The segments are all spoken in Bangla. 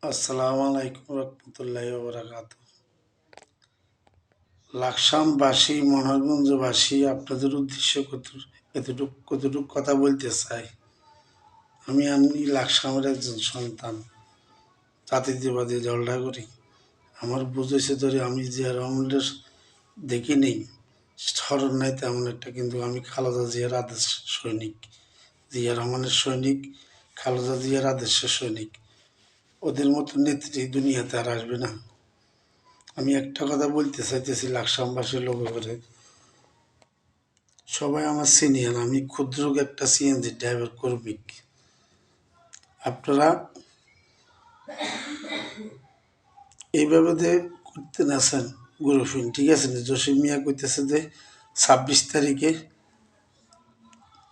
আসসালামু আলাইকুম রহমতুল্লাহি ওয়া বারাকাতুহু। লাকসামবাসী, মনোহরগঞ্জবাসী, আপনাদের উদ্দেশ্যে কতটুকু কথা বলতে চাই। আমি লাকসামের একজন সন্তান, জাতীয়তাবাদী দলটা করি। আমার বুঝেছে ধরে আমি জিয়া রহমানের দেখি নেই, স্মরণ নাই তেমন একটা, কিন্তু আমি খালেদা জিয়ার আদেশ সৈনিক, জিয়া রহমানের সৈনিক, খালেদা জিয়ার আদর্শের সৈনিক। ওদের মতো নেত্রী দুনিয়াতে আর আসবে না। আমি একটা কথা বলতে চাইতেছি লাকসামবাসীর লোক করে, সবাই আমার সিনিয়র, আমি ক্ষুদ্র একটা সিএনজি ড্রাইভার কর্মিক। আপনারা এইভাবে যে করতে নাছেন গ্রুপিং, ঠিক আছে না? জসিম মিয়া কইতেছে যে 26 তারিখে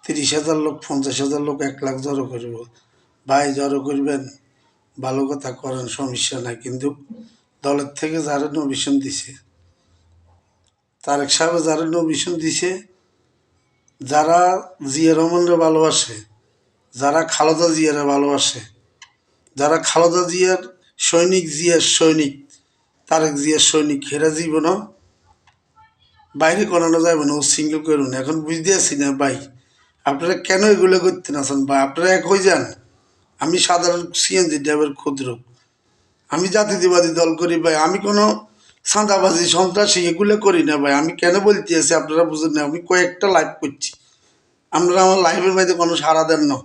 30,000 লোক, 50,000 লোক, 1 লাখ জড়ো করব। ভাই, জড়ো করবেন, ভালো কথা করেন, সমস্যা নাই, কিন্তু দলের থেকে যারা নমিশন দিছে, তারেক সাহেব যারা নমিশন দিছে, যারা জিয়া রহমানরা ভালোবাসে, যারা খালেদা জিয়ারা ভালোবাসে, যারা খালেদা জিয়ার সৈনিক, জিয়ার সৈনিক, তারেক জিয়ার সৈনিক, হেরা জীবনও বাইরে করানো যাবে না, ও সিঙ্গেল করুন। এখন বুঝতে আসছি না ভাই, আপনারা কেন এগুলো করতে নাছেন ভাই? আপনারা এক হয়ে যান। আমি সাধারণ সিএনজি ড্রাইভার, ক্ষুদ্র, আমি জাতীয়তাবাদী দল করি ভাই। আমি কোনো চাঁদাবাজি, সন্ত্রাসী এগুলো করি না ভাই। আমি কেন বলতে আছি আপনারা বুঝেন না। আমি কয়েকটা লাইভ করছি, আপনারা আমার লাইভের মধ্যে কোনো সাড়া দেন না,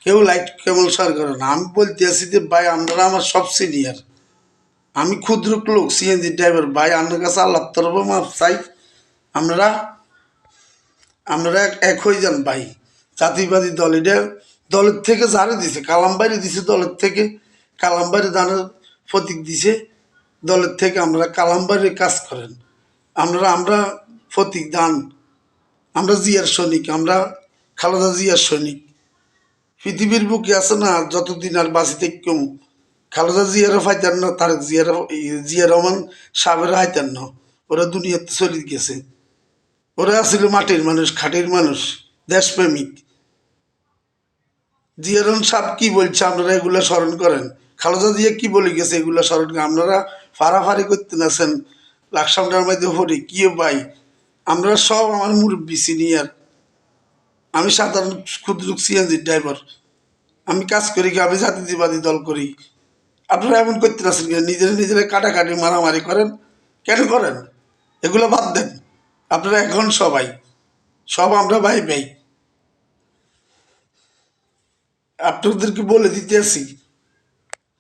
কেউ লাইট কেমন সার করে না। আমি বলতে আছি যে ভাই, আপনারা আমার সব সিনিয়র, আমি ক্ষুদ্র লোক, সিএনজি ড্রাইভার ভাই। আপনার কাছে আল্লাহ তরফ মাফ চাই। আপনারা আপনারা এক হয়ে যান ভাই। জাতিবাদী দল, এটা দলের থেকে যারা দিছে, কালামবাড়ি দিছে দলের থেকে, কালামবাড়ি দানের প্রতীক দিছে দলের থেকে। আমরা কালামবাড়ির কাজ করেন, আমরা প্রতীক দান, আমরা জিয়ার সৈনিক, আমরা খালেদা জিয়ার সৈনিক। পৃথিবীর বুকে আছে না, যতদিন আর বাঁচি থেকেও খালেদা জিয়ারও ফাইতেন না, তারেক জিয়া রহমান সাহেবেরও হাইতেন না। ওরা দুনিয়াতে চলে গেছে। ওরা ছিল মাটির মানুষ, খাটির মানুষ, দেশপ্রেমিক। জিয়া রহমান সাহেব কি বলছে আপনারা এগুলো স্মরণ করেন, খালেদা জিয়া কি বলে গেছে এগুলো স্মরণ করেন। আপনারা ফাড়াফাড়ি করতে নাছেন লাকসামটার মধ্যে হরি কি ভাই। আমরা সব আমার মুরব্বী সিনিয়র, আমি সাধারণ ক্ষুদ্র সিএনজি ড্রাইভার, আমি কাজ করি, আমি জাতীয়তাবাদী দল করি। আপনারা এমন করতে নাছেন কেন? নিজেরা কাটাকাটি মারামারি করেন, কেন করেন? এগুলো বাদ দেন। আপনারা এখন সবাই, সব আমরা ভাই ভাই। আপনাদেরকে বলে দিতে আসি,